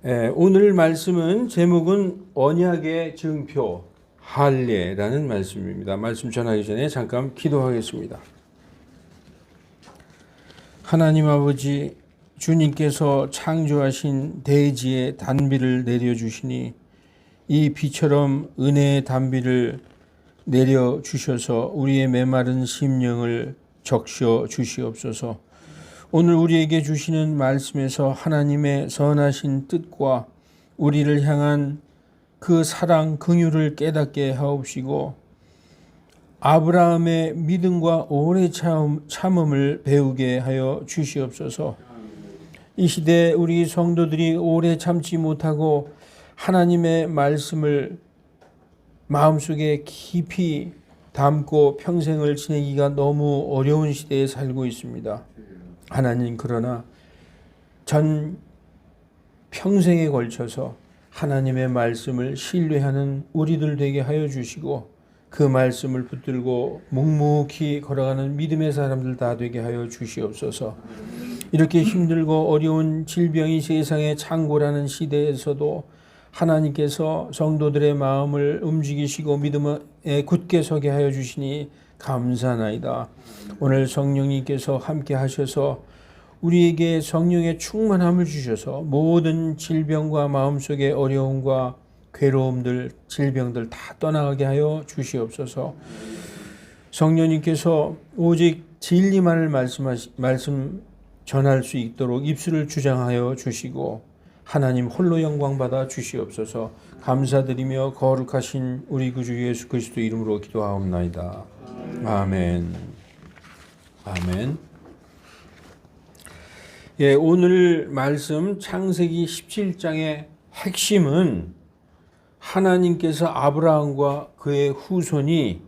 오늘 말씀은 제목은 언약의 증표 할례라는 말씀입니다. 말씀 전하기 전에 잠깐 기도하겠습니다. 하나님 아버지, 주님께서 창조하신 대지에 단비를 내려주시니 이 비처럼 은혜의 단비를 내려주셔서 우리의 메마른 심령을 적셔 주시옵소서. 오늘 우리에게 주시는 말씀에서 하나님의 선하신 뜻과 우리를 향한 그 사랑, 긍휼을 깨닫게 하옵시고 아브라함의 믿음과 오래 참음을 배우게 하여 주시옵소서. 이 시대에 우리 성도들이 오래 참지 못하고 하나님의 말씀을 마음속에 깊이 담고 평생을 지내기가 너무 어려운 시대에 살고 있습니다. 하나님, 그러나 전 평생에 걸쳐서 하나님의 말씀을 신뢰하는 우리들 되게 하여 주시고 그 말씀을 붙들고 묵묵히 걸어가는 믿음의 사람들 다 되게 하여 주시옵소서. 이렇게 힘들고 어려운 질병이 세상에 창궐하는 시대에서도 하나님께서 성도들의 마음을 움직이시고 믿음에 굳게 서게 하여 주시니 감사나이다. 오늘 성령님께서 함께 하셔서 우리에게 성령의 충만함을 주셔서 모든 질병과 마음속의 어려움과 괴로움들, 질병들 다 떠나가게 하여 주시옵소서. 성령님께서 오직 진리만을 말씀 전할 수 있도록 입술을 주장하여 주시고 하나님 홀로 영광 받아 주시옵소서. 감사드리며 거룩하신 우리 구주 예수 그리스도 이름으로 기도하옵나이다. 아멘. 아멘. 오늘 말씀 창세기 17장의 핵심은 하나님께서 아브라함과 그의 후손이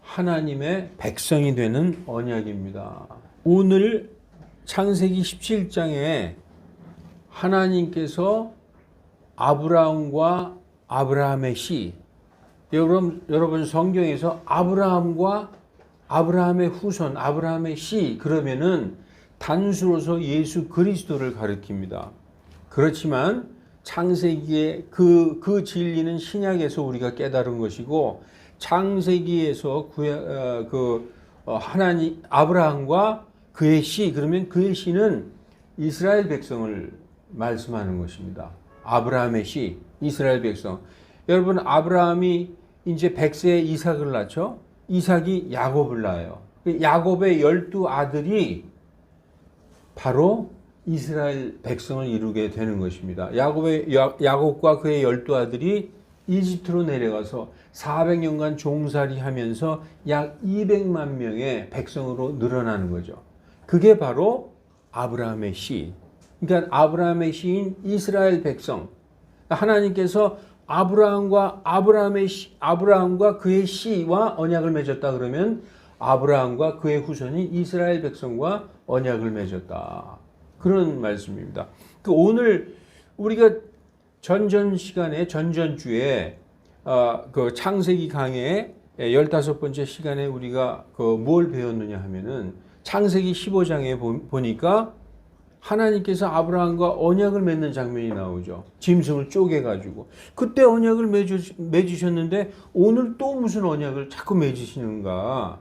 하나님의 백성이 되는 언약입니다. 오늘 창세기 17장에 하나님께서 아브라함과 아브라함의 씨, 여러분 성경에서 아브라함과 아브라함의 후손, 아브라함의 씨 그러면은 단수로서 예수 그리스도를 가리킵니다. 그렇지만 창세기의 그 진리는 신약에서 우리가 깨달은 것이고 창세기에서 하나님 아브라함과 그의 씨 그러면 그의 씨는 이스라엘 백성을 말씀하는 것입니다. 아브라함의 씨, 이스라엘 백성. 여러분 아브라함이 이제 100세에 이삭을 낳죠. 이삭이 야곱을 낳아요. 야곱의 12아들이 바로 이스라엘 백성을 이루게 되는 것입니다. 야곱과 그의 12아들이 이집트로 내려가서 400년간 종살이하면서 약 200만 명의 백성으로 늘어나는 거죠. 그게 바로 아브라함의 씨. 그러니까 아브라함의 씨인 이스라엘 백성. 하나님께서 아브라함과 그의 씨와 언약을 맺었다 그러면 아브라함과 그의 후손이 이스라엘 백성과 언약을 맺었다. 그런 말씀입니다. 오늘 우리가 전전주에 그 창세기 강의 15번째 시간에 우리가 뭘 배웠느냐 하면은 창세기 15장에 보니까 하나님께서 아브라함과 언약을 맺는 장면이 나오죠. 짐승을 쪼개가지고. 그때 언약을 맺으셨는데 오늘 또 무슨 언약을 자꾸 맺으시는가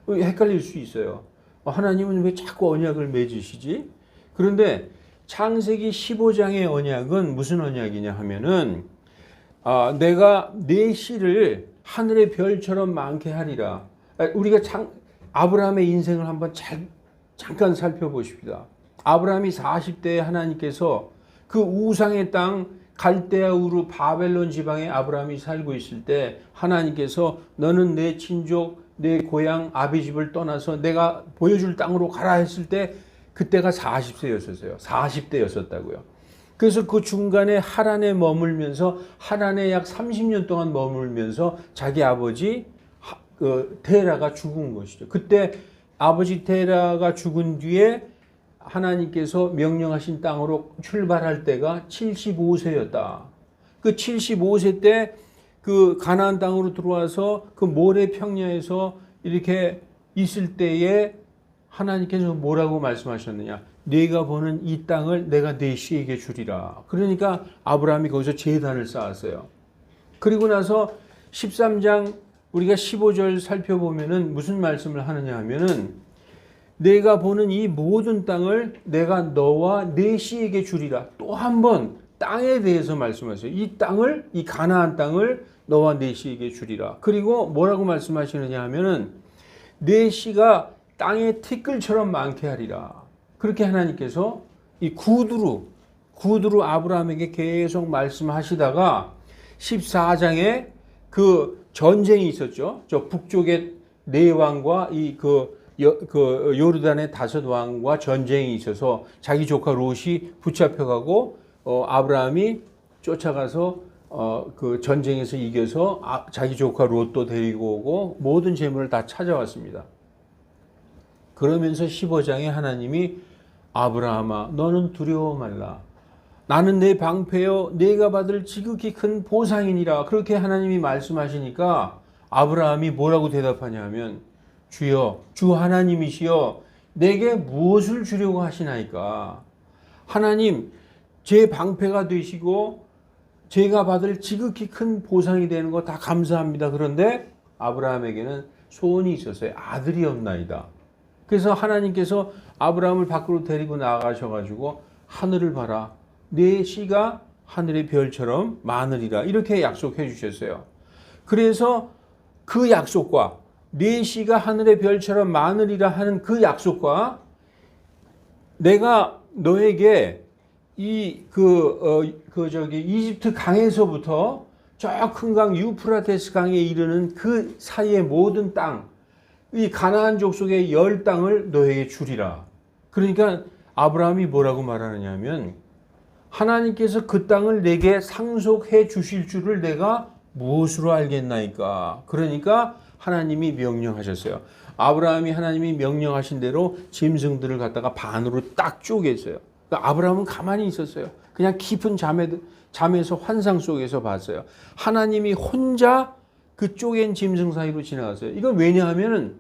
헷갈릴 수 있어요. 하나님은 왜 자꾸 언약을 맺으시지? 그런데 창세기 15장의 언약은 무슨 언약이냐 하면은 내가 내 씨를 하늘의 별처럼 많게 하리라. 우리가 아브라함의 인생을 한번 잠깐 살펴보십시다. 아브라함이 40대에 하나님께서 그 우상의 땅 갈대아 우르 바벨론 지방에 아브라함이 살고 있을 때 하나님께서 너는 내 친족 내 고향 아비집을 떠나서 내가 보여줄 땅으로 가라 했을 때 그때가 40세였었어요. 40대였었다고요. 그래서 그 중간에 하란에 머물면서 하란에 약 30년 동안 머물면서 자기 아버지 테라가 죽은 것이죠. 그때 아버지 테라가 죽은 뒤에 하나님께서 명령하신 땅으로 출발할 때가 75세였다. 그 75세 때 그 가나안 땅으로 들어와서 그 모래 평야에서 이렇게 있을 때에 하나님께서 뭐라고 말씀하셨느냐? 네가 보는 이 땅을 내가 네 씨에게 주리라. 그러니까 아브라함이 거기서 제단을 쌓았어요. 그리고 나서 13장 우리가 15절 살펴보면은 무슨 말씀을 하느냐 하면은 내가 보는 이 모든 땅을 내가 너와 네 씨에게 주리라. 또 한 번 땅에 대해서 말씀하세요. 이 땅을, 이 가나안 땅을 너와 네 씨에게 주리라. 그리고 뭐라고 말씀하시느냐 하면은 네 씨가 땅의 티끌처럼 많게 하리라. 그렇게 하나님께서 이 구두로 아브라함에게 계속 말씀하시다가 14장에 그 전쟁이 있었죠. 저 북쪽에 네 왕과 요르단의 5 왕과 전쟁이 있어서 자기 조카 롯이 붙잡혀가고 아브라함이 쫓아가서 그 전쟁에서 이겨서 자기 조카 롯도 데리고 오고 모든 재물을 다 찾아왔습니다. 그러면서 15장에 하나님이 아브라함아 너는 두려워 말라. 나는 내 방패여 내가 받을 지극히 큰 보상이니라. 그렇게 하나님이 말씀하시니까 아브라함이 뭐라고 대답하냐 하면 주여 주 하나님이시여 내게 무엇을 주려고 하시나이까. 하나님 제 방패가 되시고 제가 받을 지극히 큰 보상이 되는 거 다 감사합니다. 그런데 아브라함에게는 소원이 있었어요. 아들이 없나이다. 그래서 하나님께서 아브라함을 밖으로 데리고 나가셔가지고 하늘을 봐라. 내 씨가 하늘의 별처럼 많으리라. 이렇게 약속해 주셨어요. 그래서 그 약속과 내 씨가 하늘의 별처럼 많으리라 하는 그 약속과 내가 너에게 이집트 강에서부터 저 큰 강 유프라테스 강에 이르는 그 사이의 모든 땅, 이 가나안 족속의 10땅을 너에게 주리라. 그러니까 아브라함이 뭐라고 말하느냐면 하나님께서 그 땅을 내게 상속해 주실 줄을 내가 무엇으로 알겠나이까. 그러니까 하나님이 명령하셨어요. 아브라함이 하나님이 명령하신 대로 짐승들을 갖다가 반으로 딱 쪼갰어요. 그러니까 아브라함은 가만히 있었어요. 그냥 깊은 잠에서 환상 속에서 봤어요. 하나님이 혼자 그 쪼갠 짐승 사이로 지나갔어요. 이건 왜냐하면은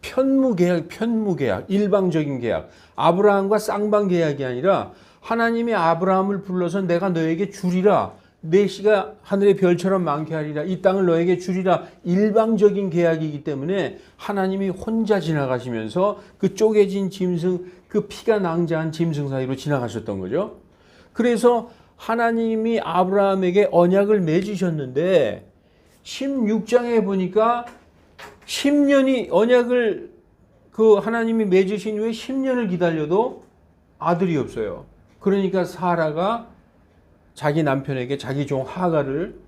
편무계약, 일방적인 계약. 아브라함과 쌍방 계약이 아니라 하나님이 아브라함을 불러서 내가 너에게 주리라. 내 씨가 하늘의 별처럼 많게 하리라. 이 땅을 너에게 주리라. 일방적인 계약이기 때문에 하나님이 혼자 지나가시면서 그 쪼개진 짐승, 그 피가 낭자한 짐승 사이로 지나가셨던 거죠. 그래서 하나님이 아브라함에게 언약을 맺으셨는데 16장에 보니까 10년이 언약을 그 하나님이 맺으신 후에 10년을 기다려도 아들이 없어요. 그러니까 사라가 자기 남편에게 자기 종 하갈을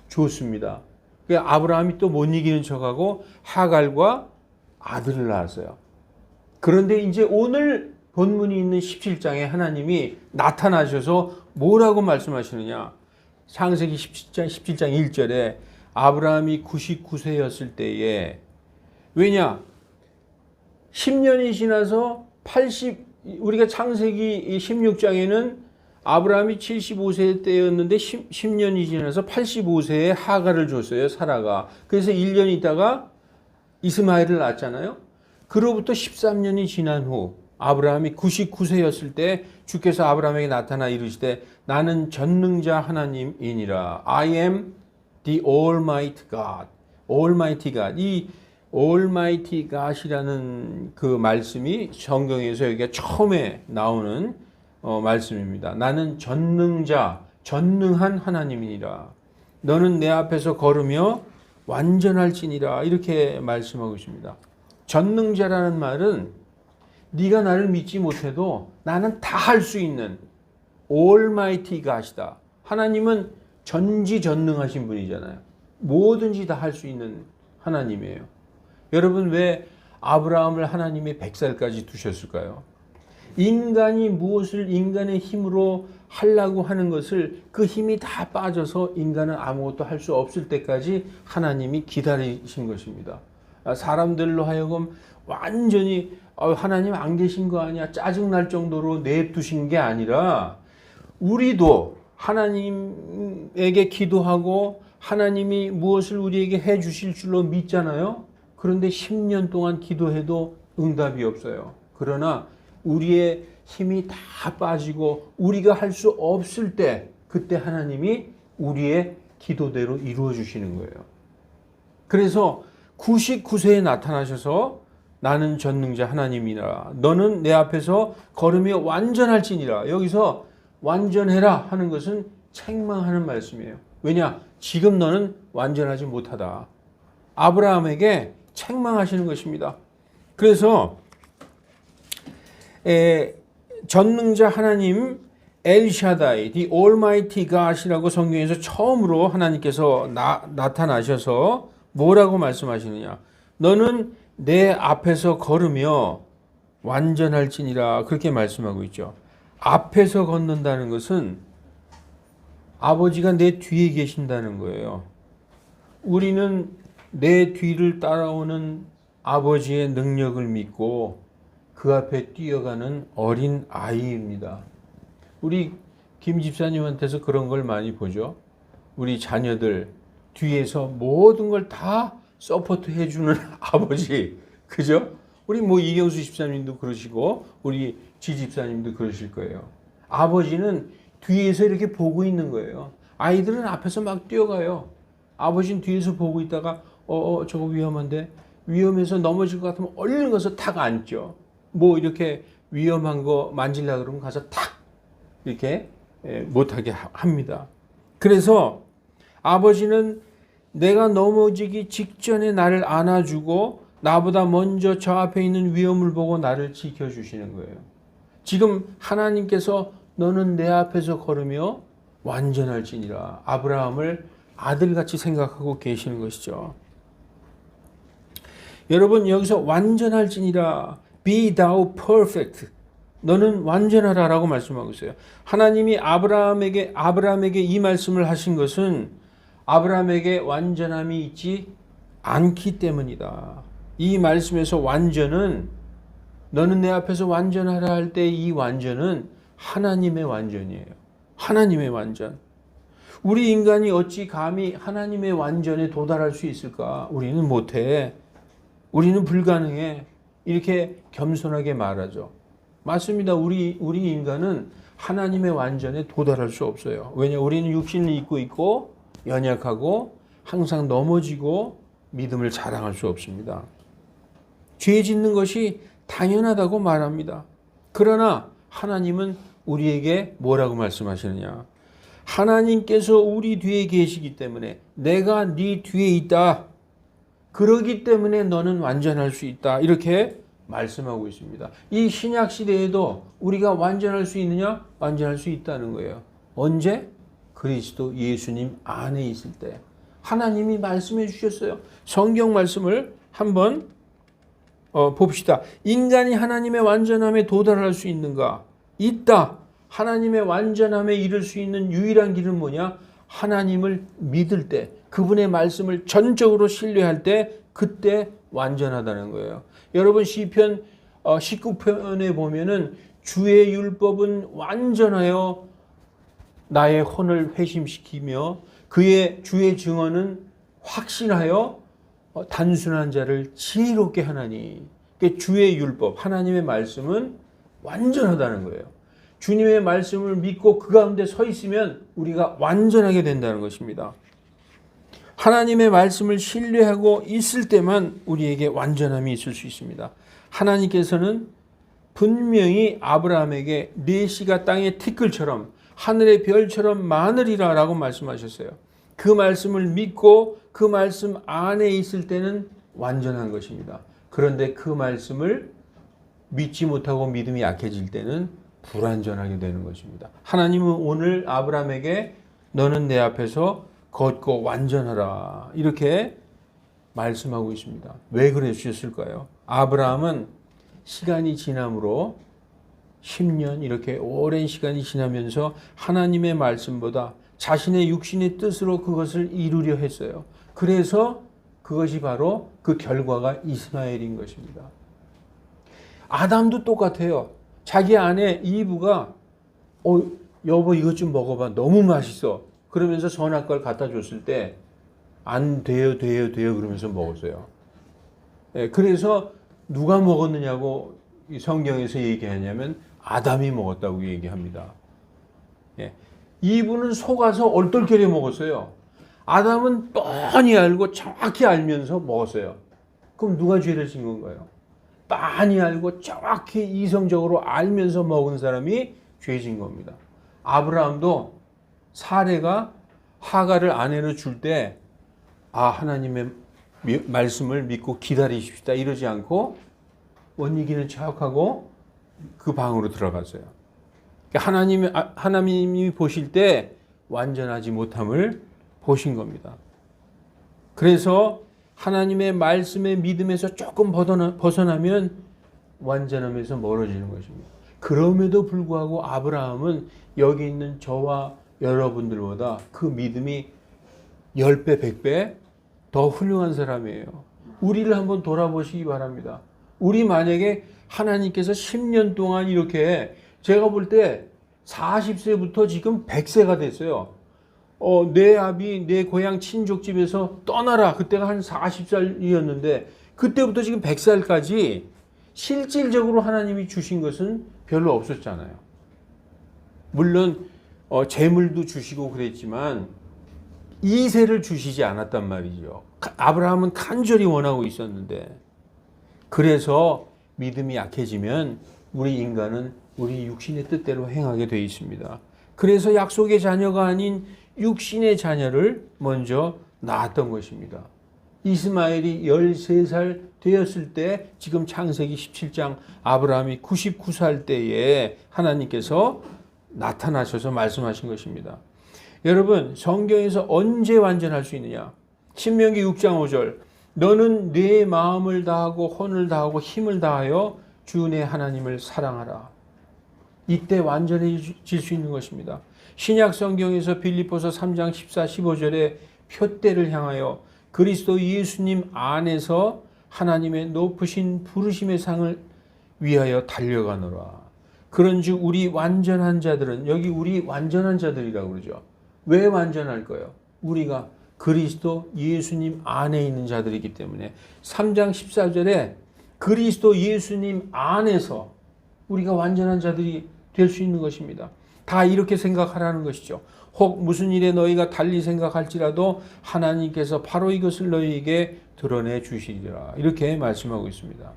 줬습니다. 그러니까 아브라함이 또 못 이기는 척하고 하갈과 아들을 낳았어요. 그런데 이제 오늘 본문이 있는 17장에 하나님이 나타나셔서 뭐라고 말씀하시느냐. 창세기 17장 1절에 아브라함이 99세였을 때에 왜냐 10년이 지나서 우리가 창세기 16장에는 아브라함이 75세 때였는데 10년이 지나서 85세에 하갈을 줬어요. 사라가. 그래서 1년 있다가 이스마엘을 낳았잖아요. 그로부터 13년이 지난 후 아브라함이 99세였을 때 주께서 아브라함에게 나타나 이르시되 나는 전능자 하나님이니라. I am the Almighty God. Almighty God. 이 Almighty God이라는 그 말씀이 성경에서 여기가 처음에 나오는 말씀입니다. 나는 전능한 하나님이니라. 너는 내 앞에서 걸으며 완전할지니라. 이렇게 말씀하고 있습니다. 전능자라는 말은 네가 나를 믿지 못해도 나는 다 할 수 있는 Almighty God이다. 하나님은 전지전능하신 분이잖아요. 뭐든지 다 할 수 있는 하나님이에요. 여러분 왜 아브라함을 하나님이 100살까지 두셨을까요? 인간이 무엇을 인간의 힘으로 하려고 하는 것을 그 힘이 다 빠져서 인간은 아무것도 할 수 없을 때까지 하나님이 기다리신 것입니다. 사람들로 하여금 완전히 하나님 안 계신 거 아니야 짜증날 정도로 내두신 게 아니라 우리도 하나님에게 기도하고 하나님이 무엇을 우리에게 해 주실 줄로 믿잖아요. 그런데 10년 동안 기도해도 응답이 없어요. 그러나 우리의 힘이 다 빠지고 우리가 할 수 없을 때 그때 하나님이 우리의 기도대로 이루어 주시는 거예요. 그래서 99세에 나타나셔서 나는 전능자 하나님이라 너는 내 앞에서 걸으며 완전할지니라. 여기서 완전해라 하는 것은 책망하는 말씀이에요. 왜냐? 지금 너는 완전하지 못하다. 아브라함에게 책망하시는 것입니다. 그래서 전능자 하나님 엘샤다이, the Almighty God이라고 성경에서 처음으로 하나님께서 나타나셔서 뭐라고 말씀하시느냐? 너는 내 앞에서 걸으며 완전할지니라 그렇게 말씀하고 있죠. 앞에서 걷는다는 것은 아버지가 내 뒤에 계신다는 거예요. 우리는 내 뒤를 따라오는 아버지의 능력을 믿고 그 앞에 뛰어가는 어린 아이입니다. 우리 김 집사님한테서 그런 걸 많이 보죠. 우리 자녀들 뒤에서 모든 걸 다 서포트 해주는 아버지. 그죠? 우리 뭐 이경수 집사님도 그러시고 우리 지 집사님도 그러실 거예요. 아버지는 뒤에서 이렇게 보고 있는 거예요. 아이들은 앞에서 막 뛰어가요. 아버지는 뒤에서 보고 있다가 저거 위험한데 위험해서 넘어질 것 같으면 얼른 가서 탁 앉죠. 뭐 이렇게 위험한 거 만지려고 그러면 가서 탁 이렇게 못하게 합니다. 그래서 아버지는 내가 넘어지기 직전에 나를 안아주고 나보다 먼저 저 앞에 있는 위험을 보고 나를 지켜주시는 거예요. 지금 하나님께서 너는 내 앞에서 걸으며 완전할지니라. 아브라함을 아들같이 생각하고 계시는 것이죠. 여러분 여기서 완전할지니라 be thou perfect 너는 완전하라라고 말씀하고 있어요. 하나님이 아브라함에게 이 말씀을 하신 것은 아브라함에게 완전함이 있지 않기 때문이다. 이 말씀에서 완전은 너는 내 앞에서 완전하라 할 때 이 완전은 하나님의 완전이에요. 하나님의 완전. 우리 인간이 어찌 감히 하나님의 완전에 도달할 수 있을까? 우리는 못해. 우리는 불가능해. 이렇게 겸손하게 말하죠. 맞습니다. 우리 인간은 하나님의 완전에 도달할 수 없어요. 왜냐? 우리는 육신을 입고 있고 연약하고 항상 넘어지고 믿음을 자랑할 수 없습니다. 죄 짓는 것이 당연하다고 말합니다. 그러나 하나님은 우리에게 뭐라고 말씀하시느냐? 하나님께서 우리 뒤에 계시기 때문에 내가 네 뒤에 있다. 그러기 때문에 너는 완전할 수 있다. 이렇게 말씀하고 있습니다. 이 신약 시대에도 우리가 완전할 수 있느냐? 완전할 수 있다는 거예요. 언제? 그리스도 예수님 안에 있을 때. 하나님이 말씀해 주셨어요. 성경 말씀을 한번 봅시다. 인간이 하나님의 완전함에 도달할 수 있는가? 있다. 하나님의 완전함에 이를 수 있는 유일한 길은 뭐냐? 하나님을 믿을 때, 그분의 말씀을 전적으로 신뢰할 때, 그때 완전하다는 거예요. 여러분 시편 19편에 보면은 주의 율법은 완전하여 나의 혼을 회심시키며 그의 주의 증언은 확신하여 단순한 자를 지혜롭게 하나니. 그러니까 주의 율법, 하나님의 말씀은 완전하다는 거예요. 주님의 말씀을 믿고 그 가운데 서 있으면 우리가 완전하게 된다는 것입니다. 하나님의 말씀을 신뢰하고 있을 때만 우리에게 완전함이 있을 수 있습니다. 하나님께서는 분명히 아브라함에게 네 씨가 땅의 티끌처럼 하늘의 별처럼 많으리라 라고 말씀하셨어요. 그 말씀을 믿고 그 말씀 안에 있을 때는 완전한 것입니다. 그런데 그 말씀을 믿지 못하고 믿음이 약해질 때는 불완전하게 되는 것입니다. 하나님은 오늘 아브라함에게 너는 내 앞에서 걷고 완전하라 이렇게 말씀하고 있습니다. 왜 그래 주셨을까요? 아브라함은 시간이 지남으로 10년 이렇게 오랜 시간이 지나면서 하나님의 말씀보다 자신의 육신의 뜻으로 그것을 이루려 했어요. 그래서 그것이 바로 그 결과가 이스마엘인 것입니다. 아담도 똑같아요. 자기 아내 이브가 여보 이것 좀 먹어봐. 너무 맛있어. 그러면서 선악과를 갖다 줬을 때 안 돼요 그러면서 먹었어요. 그래서 누가 먹었느냐고 이 성경에서 얘기하냐면 아담이 먹었다고 얘기합니다. 예. 이분은 속아서 얼떨결에 먹었어요. 아담은 뻔히 알고 정확히 알면서 먹었어요. 그럼 누가 죄를 진 건가요? 빤히 알고 정확히 이성적으로 알면서 먹은 사람이 죄진 겁니다. 아브라함도 사레가 하가를 아내로 줄 때 하나님의 말씀을 믿고 기다리십시다 이러지 않고 원리기는 척하고 그 방으로 들어갔어요. 하나님이 보실 때 완전하지 못함을 보신 겁니다. 그래서 하나님의 말씀의 믿음에서 조금 벗어나면 완전함에서 멀어지는 것입니다. 그럼에도 불구하고 아브라함은 여기 있는 저와 여러분들보다 그 믿음이 10배, 100배 더 훌륭한 사람이에요. 우리를 한번 돌아보시기 바랍니다. 우리 만약에 하나님께서 10년 동안 이렇게 제가 볼 때 40세부터 지금 100세가 됐어요. 내 아비, 내 고향 친족집에서 떠나라. 그때가 한 40살이었는데 그때부터 지금 100살까지 실질적으로 하나님이 주신 것은 별로 없었잖아요. 물론 재물도 주시고 그랬지만 이세를 주시지 않았단 말이죠. 아브라함은 간절히 원하고 있었는데 그래서 믿음이 약해지면 우리 인간은 우리 육신의 뜻대로 행하게 되어 있습니다. 그래서 약속의 자녀가 아닌 육신의 자녀를 먼저 낳았던 것입니다. 이스마엘이 13살 되었을 때 지금 창세기 17장 아브라함이 99살 때에 하나님께서 나타나셔서 말씀하신 것입니다. 여러분 성경에서 언제 완전할 수 있느냐? 신명기 6장 5절 너는 내 마음을 다하고 혼을 다하고 힘을 다하여 주 내 하나님을 사랑하라. 이때 완전해질 수 있는 것입니다. 신약 성경에서 빌립보서 3장 14, 15절에 표대를 향하여 그리스도 예수님 안에서 하나님의 높으신 부르심의 상을 위하여 달려가노라. 그런즉 우리 완전한 자들은 여기 우리 완전한 자들이라고 그러죠. 왜 완전할까요? 우리가 그리스도 예수님 안에 있는 자들이기 때문에 3장 14절에 그리스도 예수님 안에서 우리가 완전한 자들이 될 수 있는 것입니다. 다 이렇게 생각하라는 것이죠. 혹 무슨 일에 너희가 달리 생각할지라도 하나님께서 바로 이것을 너희에게 드러내 주시리라. 이렇게 말씀하고 있습니다.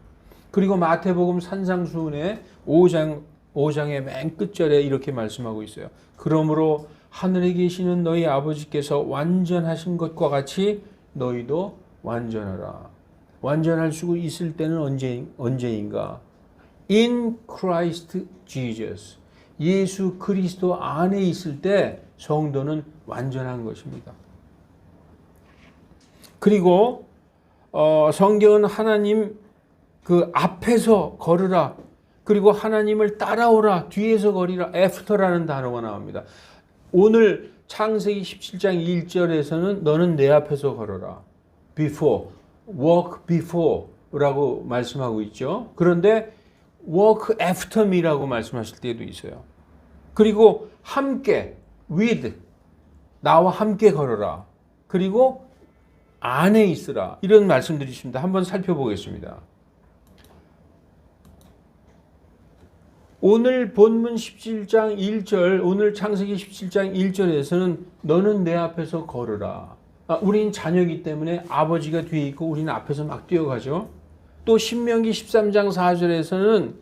그리고 마태복음 산상수훈의 5장의 맨 끝절에 이렇게 말씀하고 있어요. 그러므로 하늘에 계시는 너희 아버지께서 완전하신 것과 같이 너희도 완전하라. 완전할 수 있을 때는 언제인가? In Christ Jesus. 예수 그리스도 안에 있을 때 성도는 완전한 것입니다. 그리고 성경은 하나님 그 앞에서 걸으라. 그리고 하나님을 따라오라. 뒤에서 걸으라. after라는 단어가 나옵니다. 오늘 창세기 17장 1절에서는 너는 내 앞에서 걸어라. before, walk before 라고 말씀하고 있죠. 그런데 walk after me라고 말씀하실 때도 있어요. 그리고 함께, with, 나와 함께 걸어라. 그리고 안에 있으라. 이런 말씀들이 있습니다. 한번 살펴보겠습니다. 오늘 본문 17장 1절, 오늘 창세기 17장 1절에서는 너는 내 앞에서 걸으라. 우린 자녀이기 때문에 아버지가 뒤에 있고 우리는 앞에서 막 뛰어가죠. 또 신명기 13장 4절에서는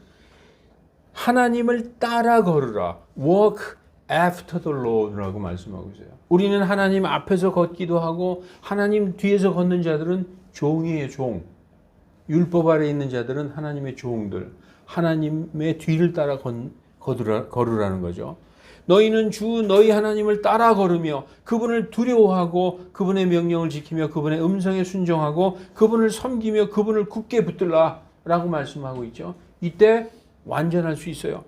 하나님을 따라 걸으라. Walk after the Lord라고 말씀하고 있어요. 우리는 하나님 앞에서 걷기도 하고 하나님 뒤에서 걷는 자들은 종이에요. 종. 율법 아래 있는 자들은 하나님의 종들. 하나님의 뒤를 따라 걸으라는 거죠. 너희는 주 너희 하나님을 따라 걸으며 그분을 두려워하고 그분의 명령을 지키며 그분의 음성에 순종하고 그분을 섬기며 그분을 굳게 붙들라 라고 말씀하고 있죠. 이때 완전할 수 있어요.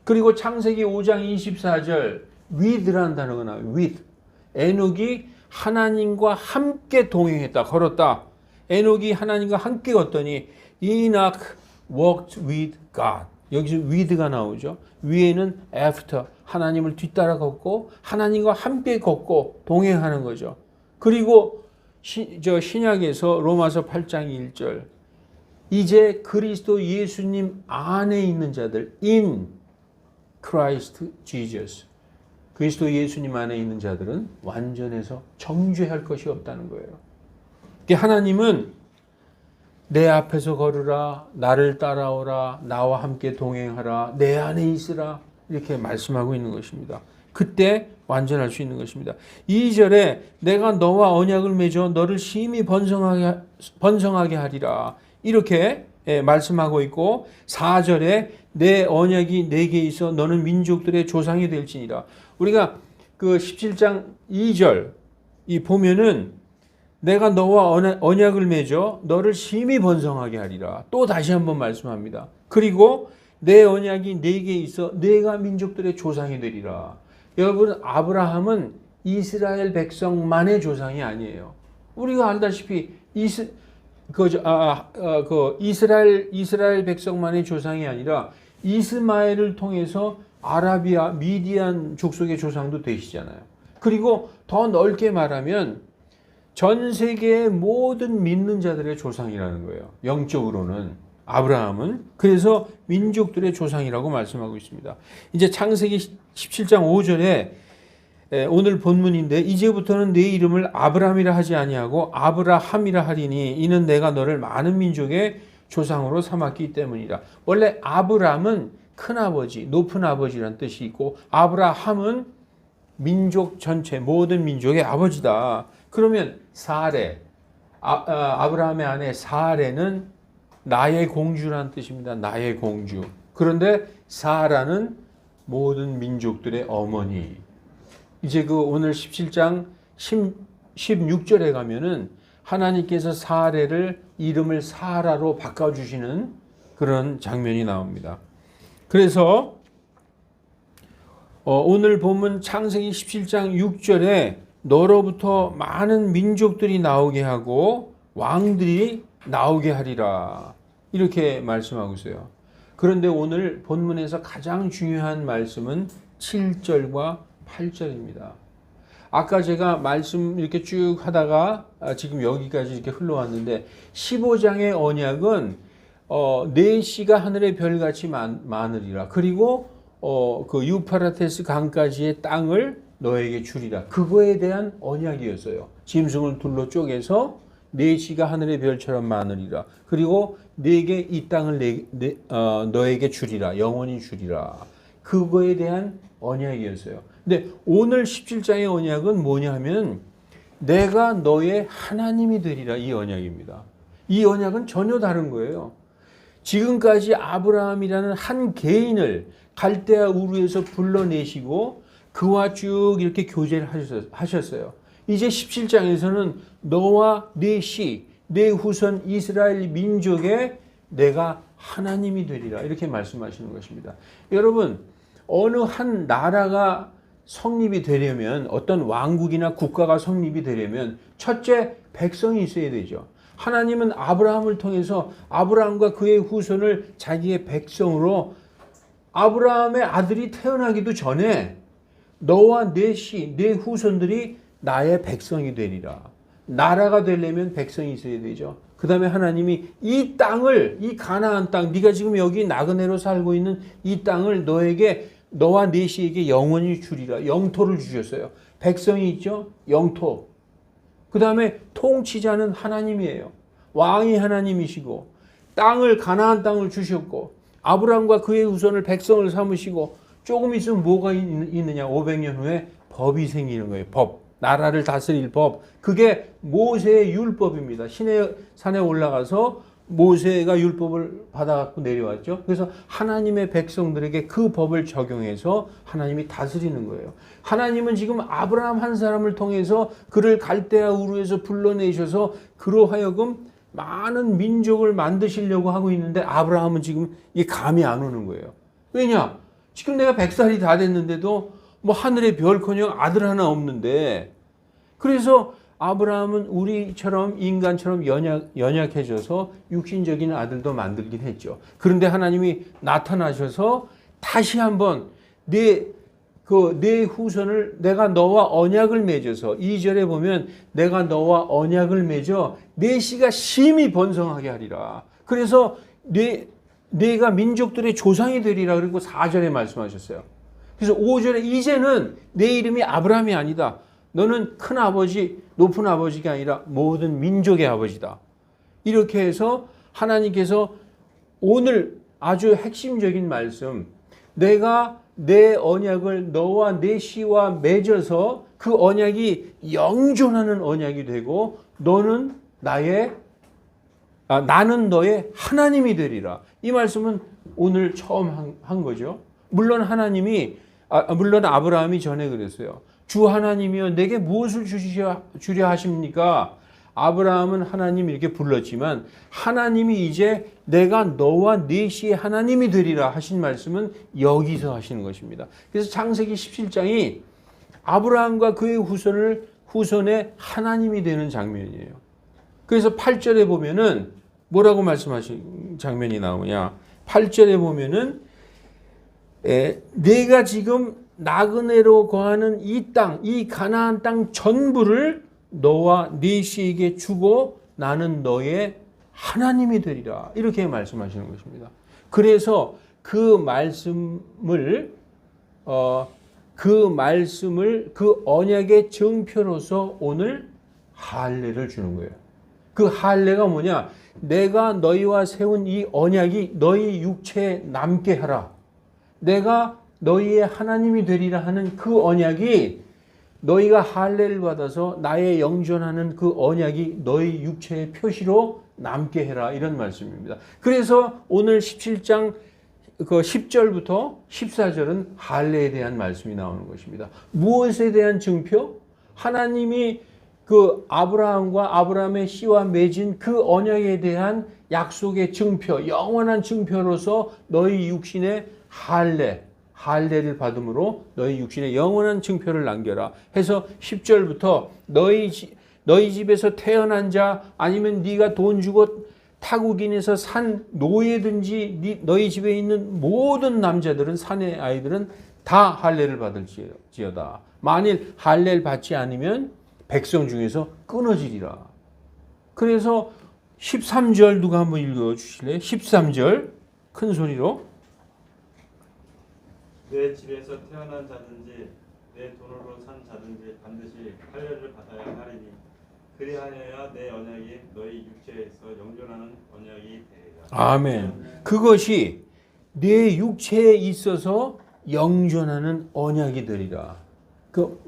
그리고 창세기 5장 24절 with라는 단어가 나와요. with. 에녹이 하나님과 함께 동행했다. 걸었다. 에녹이 하나님과 함께 걷더니 Enoch walked with God. 여기서 with가 나오죠. 위에는 after. 하나님을 뒤따라 걷고 하나님과 함께 걷고 동행하는 거죠. 그리고 신약에서 로마서 8장 1절 이제 그리스도 예수님 안에 있는 자들, in Christ Jesus. 그리스도 예수님 안에 있는 자들은 완전해서 정죄할 것이 없다는 거예요. 하나님은 내 앞에서 걸으라, 나를 따라오라, 나와 함께 동행하라, 내 안에 있으라 이렇게 말씀하고 있는 것입니다. 그때 완전할 수 있는 것입니다. 2절에 내가 너와 언약을 맺어 너를 심히 번성하게 하리라 이렇게 말씀하고 있고 4절에 내 언약이 내게 있어 너는 민족들의 조상이 될지니라. 우리가 그 17장 2절 이 보면은 내가 너와 언약을 맺어 너를 심히 번성하게 하리라. 또 다시 한번 말씀합니다. 그리고 내 언약이 내게 있어 내가 민족들의 조상이 되리라. 여러분 백성만의 이스라엘 백성만의 조상이 아니에요. 우리가 알다시피 이스라엘 백성만의 조상이 아니라 이스마엘을 통해서 아라비아 미디안 족속의 조상도 되시잖아요. 그리고 더 넓게 말하면 전 세계의 모든 믿는 자들의 조상이라는 거예요. 영적으로는 아브라함은 그래서 민족들의 조상이라고 말씀하고 있습니다. 이제 창세기 17장 5절에 오늘 본문인데 이제부터는 내 이름을 아브라함이라 하지 아니하고 아브라함이라 하리니 이는 내가 너를 많은 민족의 조상으로 삼았기 때문이라. 원래 아브람은 큰아버지, 높은 아버지란 뜻이 있고 아브라함은 민족 전체 모든 민족의 아버지다. 그러면 사레, 아브라함의 아내 사레는 나의 공주란 뜻입니다. 나의 공주. 그런데 사라는 모든 민족들의 어머니. 이제 그 오늘 17장 16절에 가면은 하나님께서 사레를 이름을 사라로 바꿔주시는 그런 장면이 나옵니다. 그래서 오늘 본문 창세기 17장 6절에 너로부터 많은 민족들이 나오게 하고 왕들이 나오게 하리라. 이렇게 말씀하고 있어요. 그런데 오늘 본문에서 가장 중요한 말씀은 7절과 8절입니다. 아까 제가 말씀 이렇게 쭉 하다가 지금 여기까지 이렇게 흘러왔는데 15장의 언약은 내 씨가 하늘의 별같이 많으리라. 그리고 그 유프라테스 강까지의 땅을 너에게 주리라. 그거에 대한 언약이었어요. 짐승을 둘러 쪼개서 내 씨가 하늘의 별처럼 많으리라. 그리고 내게 이 땅을 너에게 주리라. 영원히 주리라. 그거에 대한 언약이었어요. 근데 오늘 17장의 언약은 뭐냐면 내가 너의 하나님이 되리라. 이 언약입니다. 이 언약은 전혀 다른 거예요. 지금까지 아브라함이라는 한 개인을 갈대아 우르에서 불러내시고 그와 쭉 이렇게 교제를 하셨어요. 이제 17장에서는 너와 내 씨, 내 후손 이스라엘 민족의 내가 하나님이 되리라. 이렇게 말씀하시는 것입니다. 여러분, 어느 한 나라가 성립이 되려면 어떤 왕국이나 국가가 성립이 되려면 첫째 백성이 있어야 되죠. 하나님은 아브라함을 통해서 아브라함과 그의 후손을 자기의 백성으로 아브라함의 아들이 태어나기도 전에 너와 내 씨, 내 후손들이 나의 백성이 되리라. 나라가 되려면 백성이 있어야 되죠. 그 다음에 하나님이 이 땅을, 이 가나안 땅, 네가 지금 여기 나그네로 살고 있는 이 땅을 너와 내 씨에게 영원히 주리라. 영토를 주셨어요. 백성이 있죠? 영토. 그 다음에 통치자는 하나님이에요. 왕이 하나님이시고 땅을 가나안 땅을 주셨고 아브라함과 그의 후손을 백성을 삼으시고 조금 있으면 뭐가 있느냐. 500년 후에 법이 생기는 거예요. 법. 나라를 다스릴 법. 그게 모세의 율법입니다. 시내 산에 올라가서 모세가 율법을 받아갖고 내려왔죠. 그래서 하나님의 백성들에게 그 법을 적용해서 하나님이 다스리는 거예요. 하나님은 지금 아브라함 한 사람을 통해서 그를 갈대아 우르에서 불러내셔서 그로 하여금 많은 민족을 만드시려고 하고 있는데 아브라함은 지금 이게 감이 안 오는 거예요. 왜냐? 지금 내가 100살이 다 됐는데도 뭐 하늘의 별커녕 아들 하나 없는데 그래서 아브라함은 우리처럼 인간처럼 연약해져서 육신적인 아들도 만들긴 했죠. 그런데 하나님이 나타나셔서 다시 한번 내 후손을 내가 너와 언약을 맺어서 2절에 보면 내가 너와 언약을 맺어 내 씨가 심히 번성하게 하리라. 그래서 내가 민족들의 조상이 되리라 그리고 4절에 말씀하셨어요. 그래서 5절에 이제는 내 이름이 아브라함이 아니다. 너는 큰 아버지, 높은 아버지가 아니라 모든 민족의 아버지다. 이렇게 해서 하나님께서 오늘 아주 핵심적인 말씀, 내가 내 언약을 너와 내 씨와 맺어서 그 언약이 영존하는 언약이 되고 너는 나는 너의 하나님이 되리라. 이 말씀은 오늘 처음 한 거죠. 물론 물론 아브라함이 전에 그랬어요. 주 하나님이여 내게 무엇을 주려 하십니까? 아브라함은 하나님 이렇게 불렀지만 하나님이 이제 내가 너와 네 씨의 하나님이 되리라 하신 말씀은 여기서 하시는 것입니다. 그래서 창세기 17장이 아브라함과 그의 후손의 하나님이 되는 장면이에요. 그래서 8절에 보면은 뭐라고 말씀하신 장면이 나오냐? 8절에 보면은 내가 지금 나그네로 거하는 이 땅, 이 가나안 땅 전부를 너와 네 씨에게 주고 나는 너의 하나님이 되리라. 이렇게 말씀하시는 것입니다. 그래서 그 말씀을 그 언약의 증표로서 오늘 할례를 주는 거예요. 그 할례가 뭐냐? 내가 너희와 세운 이 언약이 너희 육체에 남게 하라. 내가 너희의 하나님이 되리라 하는 그 언약이 너희가 할례를 받아서 나의 영존하는 그 언약이 너희 육체의 표시로 남게 해라. 이런 말씀입니다. 그래서 오늘 17장 그 10절부터 14절은 할례에 대한 말씀이 나오는 것입니다. 무엇에 대한 증표? 하나님이 그 아브라함과 아브라함의 씨와 맺은 그 언약에 대한 약속의 증표, 영원한 증표로서 너희 육신의 할례를 받음으로 너희 육신의 영원한 증표를 남겨라 해서 10절부터 너희 집에서 태어난 자 아니면 네가 돈 주고 타국인에서 산 노예든지 너희 집에 있는 모든 남자들은 사내 아이들은 다 할례를 받을지어다. 만일 할례를 받지 않으면 백성 중에서 끊어지리라. 그래서 13절 누가 한번 읽어주실래요? 13절 큰 소리로. 내 집에서 태어난 자든지 내 돈으로 산 자든지 반드시 할례를 받아야 하리니 그리하여야 내 언약이 너희 육체에서 영존하는 언약이 되리라. 아멘. 그것이 내 육체에 있어서 영존하는 언약이 되리라.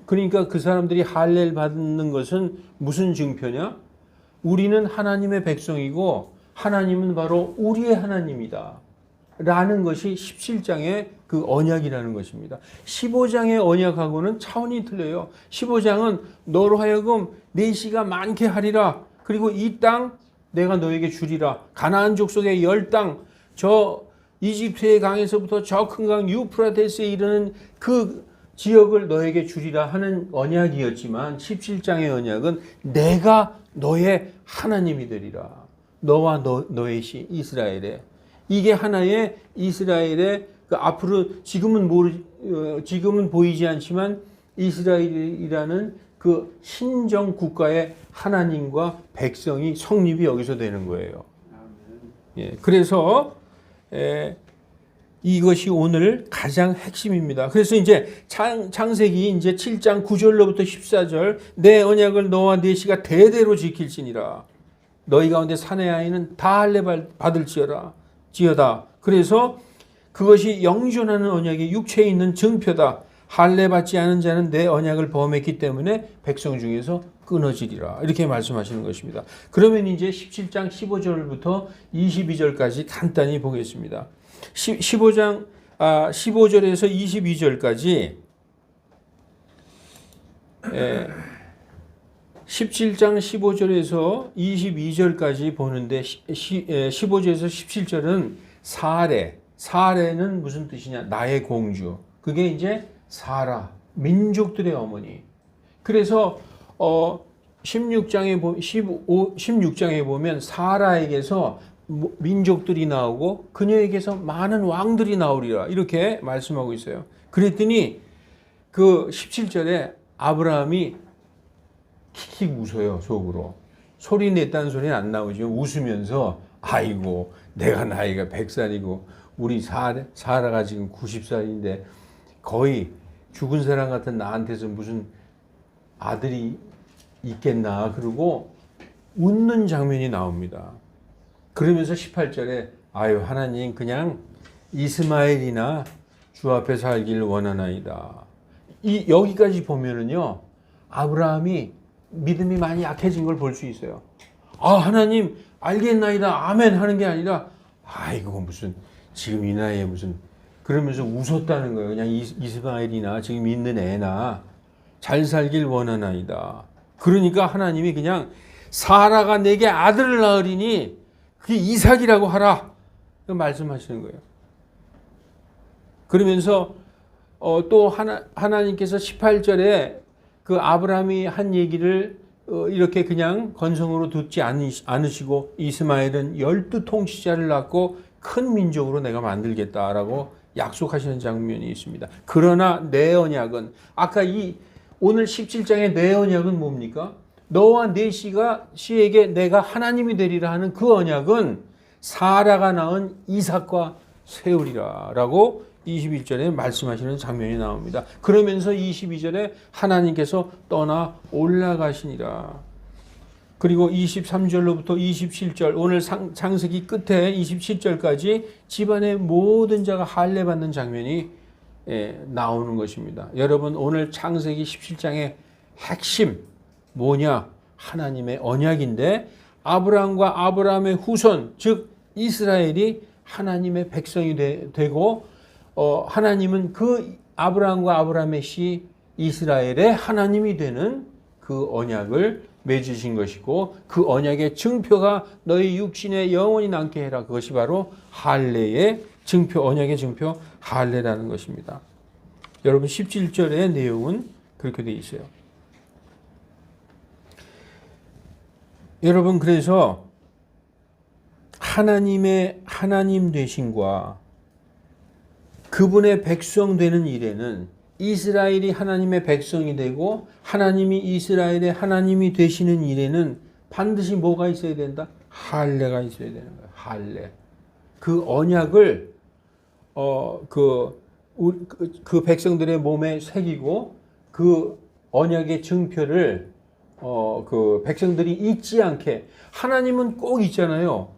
그러니까 그 사람들이 할례를 받는 것은 무슨 증표냐? 우리는 하나님의 백성이고 하나님은 바로 우리의 하나님이다. 라는 것이 17장의 그 언약이라는 것입니다. 15장의 언약하고는 차원이 틀려요. 15장은 너로 하여금 내 씨가 많게 하리라. 그리고 이 땅 내가 너에게 주리라. 가나안 족속의 10땅, 저 이집트의 강에서부터 저 큰 강 유프라테스에 이르는 그 지역을 너에게 주리라 하는 언약이었지만 17장의 언약은 내가 너의 하나님이 되리라. 너와 너의 씨 이스라엘에. 이게 하나의 이스라엘의 그 앞으로 지금은 보이지 않지만 이스라엘이라는 그 신정 국가의 하나님과 백성이 성립이 여기서 되는 거예요. 예, 그래서 이것이 오늘 가장 핵심입니다. 그래서 이제 창세기 이제 7장 9절로부터 14절 내 언약을 너와 네 씨가 대대로 지킬지니라. 너희 가운데 사내 아이는 다 할례 받을지어다. 그래서 그것이 영존하는 언약이 육체에 있는 증표다. 할례 받지 않은 자는 내 언약을 범했기 때문에 백성 중에서 끊어지리라. 이렇게 말씀하시는 것입니다. 그러면 이제 17장 15절부터 22절까지 간단히 보겠습니다. 15절에서 22절까지 17장 15절에서 22절까지 보는데 15절에서 17절은 사례는 무슨 뜻이냐? 나의 공주. 그게 이제 사라, 민족들의 어머니. 그래서 16장에 보면 사라에게서 민족들이 나오고 그녀에게서 많은 왕들이 나오리라 이렇게 말씀하고 있어요. 그랬더니 그 17절에 아브라함이 킥킥 웃어요. 속으로. 소리 냈다는 소리는 안 나오죠. 웃으면서 아이고 내가 나이가 100살이고 우리 사라가 지금 90살인데 거의 죽은 사람 같은 나한테서 무슨 아들이 있겠나 그러고 웃는 장면이 나옵니다. 그러면서 18절에 아유 하나님 그냥 이스마엘이나 주 앞에 살기를 원하나이다. 여기까지 보면은요 아브라함이 믿음이 많이 약해진 걸 볼 수 있어요. 아 하나님 알겠나이다 아멘 하는 게 아니라 아이고 무슨 지금 이 나이에 무슨 그러면서 웃었다는 거예요. 그냥 이스마엘이나 지금 있는 애나 잘 살길 원하나이다. 그러니까 하나님이 그냥 사라가 내게 아들을 낳으리니 그게 이삭이라고 하라 말씀하시는 거예요. 그러면서 또 하나님께서 18절에 그 아브라함이 한 얘기를 이렇게 그냥 건성으로 듣지 않으시고 이스마엘은 12통치자를 낳고 큰 민족으로 내가 만들겠다라고 약속하시는 장면이 있습니다. 그러나 내 언약은 아까 오늘 17장의 내 언약은 뭡니까? 너와 네 씨에게 내가 하나님이 되리라 하는 그 언약은 사라가 낳은 이삭과 세우리라 라고 21절에 말씀하시는 장면이 나옵니다. 그러면서 22절에 하나님께서 떠나 올라가시니라. 그리고 23절로부터 27절 오늘 창세기 끝에 27절까지 집안의 모든 자가 할례 받는 장면이 나오는 것입니다. 여러분 오늘 창세기 17장의 핵심 뭐냐? 하나님의 언약인데 아브라함과 아브라함의 후손 즉 이스라엘이 하나님의 백성이 되고 하나님은 그 아브라함과 아브라함의 씨 이스라엘의 하나님이 되는 그 언약을 맺으신 것이고 그 언약의 증표가 너희 육신에 영원히 남게 해라. 그것이 바로 할례의 증표, 언약의 증표 할례라는 것입니다. 여러분 17절의 내용은 그렇게 되어 있어요. 여러분 그래서 하나님의 하나님 되심과 그분의 백성 되는 일에는 이스라엘이 하나님의 백성이 되고 하나님이 이스라엘의 하나님이 되시는 일에는 반드시 뭐가 있어야 된다? 할례가 있어야 되는 거예요. 할례. 그 언약을 그 백성들의 몸에 새기고 그 언약의 증표를 그 백성들이 잊지 않게 하나님은 꼭 있잖아요.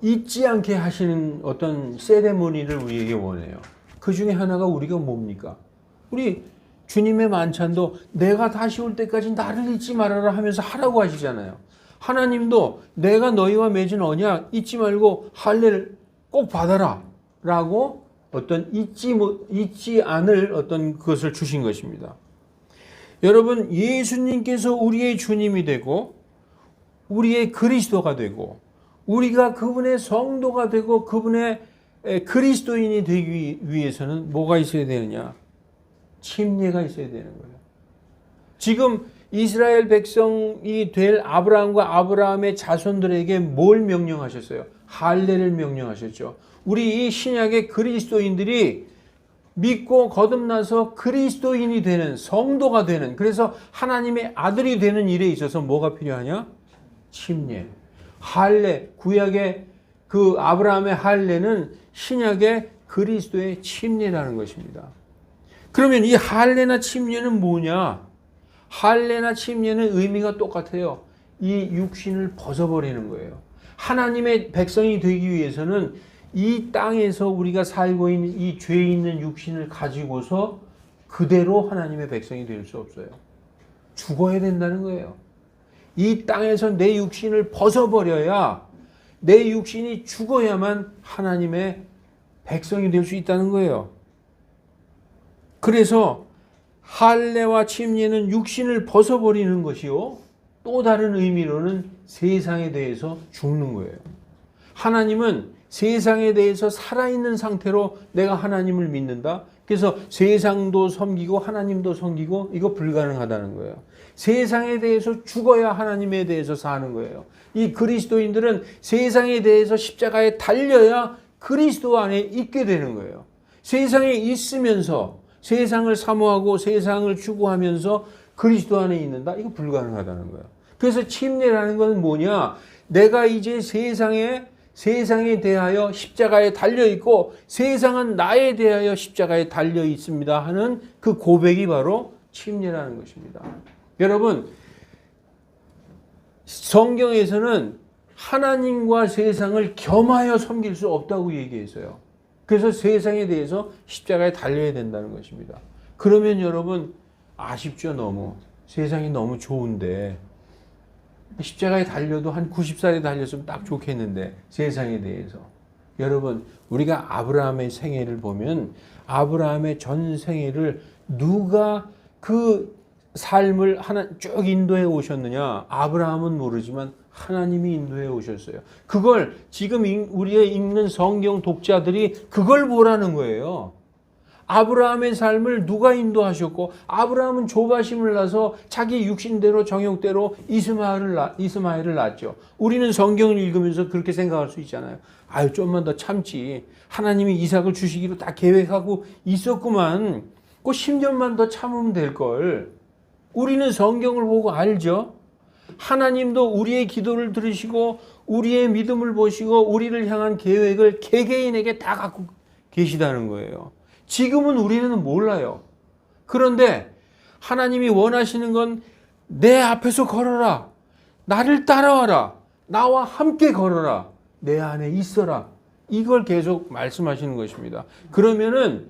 잊지 않게 하시는 어떤 세레모니를 우리에게 원해요. 그 중에 하나가 우리가 뭡니까? 우리 주님의 만찬도 내가 다시 올 때까지 나를 잊지 말아라 하면서 하라고 하시잖아요. 하나님도 내가 너희와 맺은 언약 잊지 말고 할례를 꼭 받아라 라고 어떤 잊지 않을 어떤 그것을 주신 것입니다. 여러분 예수님께서 우리의 주님이 되고 우리의 그리스도가 되고 우리가 그분의 성도가 되고 그분의 그리스도인이 되기 위해서는 뭐가 있어야 되느냐? 침례가 있어야 되는 거예요. 지금 이스라엘 백성이 될 아브라함과 아브라함의 자손들에게 뭘 명령하셨어요? 할례를 명령하셨죠. 우리 이 신약의 그리스도인들이 믿고 거듭나서 그리스도인이 되는 성도가 되는 그래서 하나님의 아들이 되는 일에 있어서 뭐가 필요하냐? 침례. 할례, 구약의 그 아브라함의 할례는 신약의 그리스도의 침례라는 것입니다. 그러면 이 할례나 침례는 뭐냐? 할례나 침례는 의미가 똑같아요. 이 육신을 벗어버리는 거예요. 하나님의 백성이 되기 위해서는 이 땅에서 우리가 살고 있는 이 죄 있는 육신을 가지고서 그대로 하나님의 백성이 될 수 없어요. 죽어야 된다는 거예요. 이 땅에서 내 육신을 벗어버려야 내 육신이 죽어야만 하나님의 백성이 될 수 있다는 거예요. 그래서 할례와 침례는 육신을 벗어버리는 것이요. 또 다른 의미로는 세상에 대해서 죽는 거예요. 하나님은 세상에 대해서 살아있는 상태로 내가 하나님을 믿는다. 그래서 세상도 섬기고 하나님도 섬기고 이거 불가능하다는 거예요. 세상에 대해서 죽어야 하나님에 대해서 사는 거예요. 이 그리스도인들은 세상에 대해서 십자가에 달려야 그리스도 안에 있게 되는 거예요. 세상에 있으면서 세상을 사모하고 세상을 추구하면서 그리스도 안에 있는다? 이거 불가능하다는 거예요. 그래서 침례라는 건 뭐냐? 내가 이제 세상에 세상에 대하여 십자가에 달려 있고 세상은 나에 대하여 십자가에 달려 있습니다 하는 그 고백이 바로 침례라는 것입니다. 여러분, 성경에서는 하나님과 세상을 겸하여 섬길 수 없다고 얘기했어요. 그래서 세상에 대해서 십자가에 달려야 된다는 것입니다. 그러면 여러분 아쉽죠. 너무 세상이 너무 좋은데 십자가에 달려도 한 90살에 달렸으면 딱 좋겠는데 세상에 대해서. 여러분, 우리가 아브라함의 생애를 보면 아브라함의 전 생애를 누가 그 삶을 쭉 인도해 오셨느냐? 아브라함은 모르지만 하나님이 인도해 오셨어요. 그걸 지금 우리의 읽는 성경 독자들이 그걸 보라는 거예요. 아브라함의 삶을 누가 인도하셨고, 아브라함은 조바심을 나서 자기 육신대로 정욕대로 이스마엘을 낳았죠. 우리는 성경을 읽으면서 그렇게 생각할 수 있잖아요. 아유, 좀만 더 참지. 하나님이 이삭을 주시기로 다 계획하고 있었구만. 그 10년만 더 참으면 될걸. 우리는 성경을 보고 알죠. 하나님도 우리의 기도를 들으시고 우리의 믿음을 보시고 우리를 향한 계획을 개개인에게 다 갖고 계시다는 거예요. 지금은 우리는 몰라요. 그런데 하나님이 원하시는 건 내 앞에서 걸어라. 나를 따라와라. 나와 함께 걸어라. 내 안에 있어라. 이걸 계속 말씀하시는 것입니다. 그러면은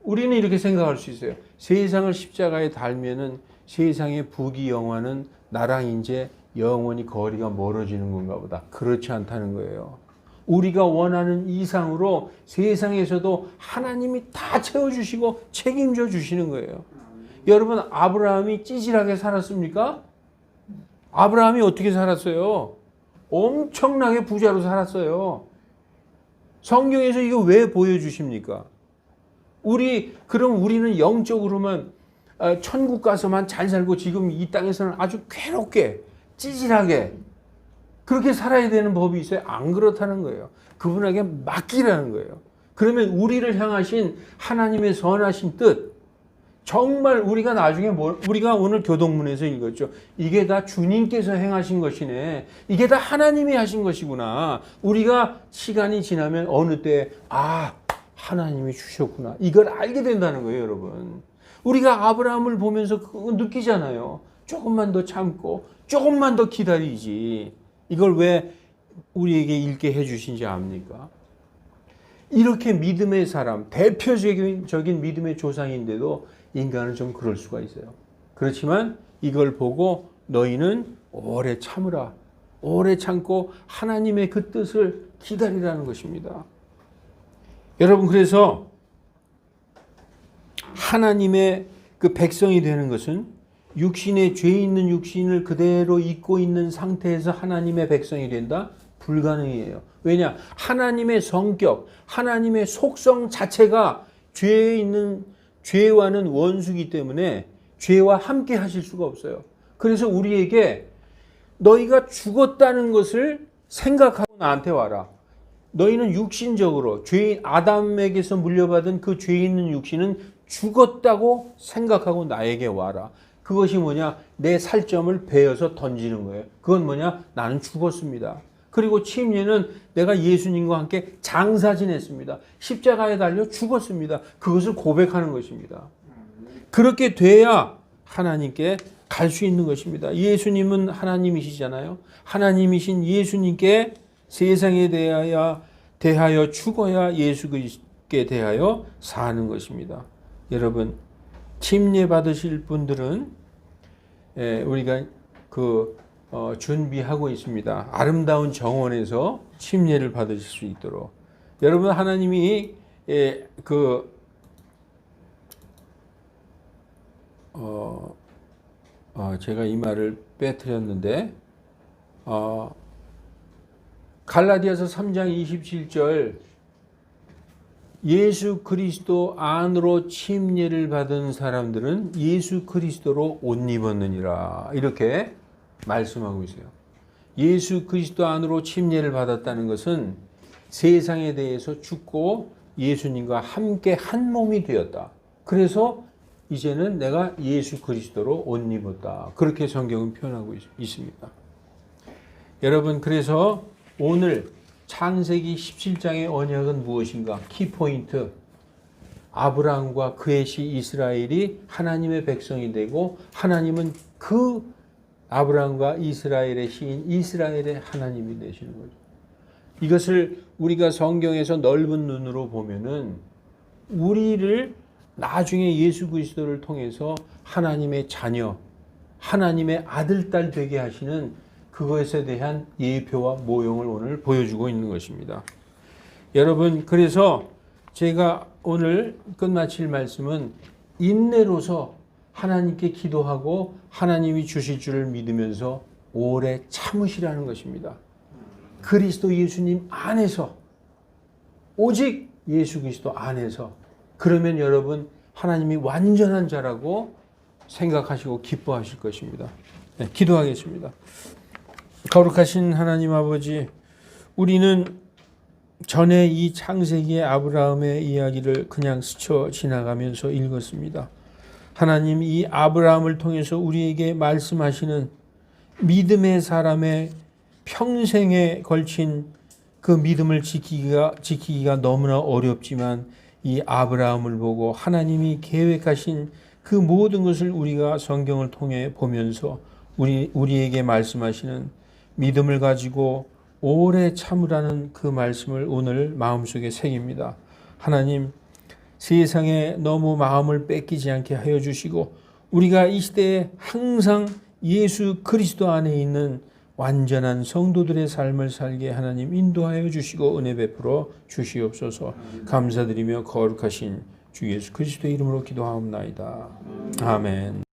우리는 이렇게 생각할 수 있어요. 세상을 십자가에 달면은 세상의 부귀영화는 나랑 이제 영원히 거리가 멀어지는 건가 보다. 그렇지 않다는 거예요. 우리가 원하는 이상으로 세상에서도 하나님이 다 채워주시고 책임져 주시는 거예요. 여러분, 아브라함이 찌질하게 살았습니까? 아브라함이 어떻게 살았어요? 엄청나게 부자로 살았어요. 성경에서 이거 왜 보여주십니까? 그럼 우리는 영적으로만 천국 가서만 잘 살고 지금 이 땅에서는 아주 괴롭게 찌질하게 그렇게 살아야 되는 법이 있어요? 안 그렇다는 거예요. 그분에게 맡기라는 거예요. 그러면 우리를 향하신 하나님의 선하신 뜻, 정말 우리가 나중에 우리가 오늘 교동문에서 읽었죠. 이게 다 주님께서 행하신 것이네. 이게 다 하나님이 하신 것이구나. 우리가 시간이 지나면 어느 때 하나님이 주셨구나. 이걸 알게 된다는 거예요, 여러분. 우리가 아브라함을 보면서 그거 느끼잖아요. 조금만 더 참고 조금만 더 기다리지. 이걸 왜 우리에게 읽게 해주신지 압니까? 이렇게 믿음의 사람, 대표적인 믿음의 조상인데도 인간은 좀 그럴 수가 있어요. 그렇지만 이걸 보고 너희는 오래 참으라. 오래 참고 하나님의 그 뜻을 기다리라는 것입니다. 여러분, 그래서 하나님의 그 백성이 되는 것은 육신에 죄 있는 육신을 그대로 잊고 있는 상태에서 하나님의 백성이 된다? 불가능해요. 왜냐? 하나님의 성격, 하나님의 속성 자체가 죄와는 원수이기 때문에 죄와 함께 하실 수가 없어요. 그래서 우리에게 너희가 죽었다는 것을 생각하고 나한테 와라. 너희는 육신적으로 죄인 아담에게서 물려받은 그 죄 있는 육신은 죽었다고 생각하고 나에게 와라. 그것이 뭐냐? 내 살점을 베어서 던지는 거예요. 그건 뭐냐? 나는 죽었습니다. 그리고 침례는 내가 예수님과 함께 장사 지냈습니다. 십자가에 달려 죽었습니다. 그것을 고백하는 것입니다. 그렇게 돼야 하나님께 갈 수 있는 것입니다. 예수님은 하나님이시잖아요. 하나님이신 예수님께 세상에 대하여 죽어야 예수 그리스도께 대하여 사는 것입니다. 여러분, 침례 받으실 분들은 우리가 준비하고 있습니다. 아름다운 정원에서 침례를 받으실 수 있도록. 여러분, 하나님이 제가 이 말을 빼뜨렸는데 갈라디아서 3장 27절 예수 그리스도 안으로 침례를 받은 사람들은 예수 그리스도로 옷 입었느니라 이렇게 말씀하고 있어요. 예수 그리스도 안으로 침례를 받았다는 것은 세상에 대해서 죽고 예수님과 함께 한 몸이 되었다. 그래서 이제는 내가 예수 그리스도로 옷 입었다. 그렇게 성경은 표현하고 있습니다. 여러분, 그래서 오늘 창세기 17장의 언약은 무엇인가? 키포인트. 아브라함과 그의 시 이스라엘이 하나님의 백성이 되고 하나님은 그 아브라함과 이스라엘의 시인 이스라엘의 하나님이 되시는 거죠. 이것을 우리가 성경에서 넓은 눈으로 보면은 우리를 나중에 예수 그리스도를 통해서 하나님의 자녀, 하나님의 아들, 딸 되게 하시는 그것에 대한 예표와 모형을 오늘 보여주고 있는 것입니다. 여러분, 그래서 제가 오늘 끝마칠 말씀은 인내로서 하나님께 기도하고 하나님이 주실 줄을 믿으면서 오래 참으시라는 것입니다. 그리스도 예수님 안에서, 오직 예수 그리스도 안에서, 그러면 여러분 하나님이 완전한 자라고 생각하시고 기뻐하실 것입니다. 네, 기도하겠습니다. 거룩하신 하나님 아버지, 우리는 전에 이 창세기의 아브라함의 이야기를 그냥 스쳐 지나가면서 읽었습니다. 하나님, 이 아브라함을 통해서 우리에게 말씀하시는 믿음의 사람의 평생에 걸친 그 믿음을 지키기가 너무나 어렵지만 이 아브라함을 보고 하나님이 계획하신 그 모든 것을 우리가 성경을 통해 보면서 우리에게 말씀하시는 믿음을 가지고 오래 참으라는 그 말씀을 오늘 마음속에 새깁니다. 하나님, 세상에 너무 마음을 뺏기지 않게 하여 주시고 우리가 이 시대에 항상 예수 그리스도 안에 있는 완전한 성도들의 삶을 살게 하나님 인도하여 주시고 은혜 베풀어 주시옵소서. 감사드리며 거룩하신 주 예수 그리스도의 이름으로 기도하옵나이다. 아멘.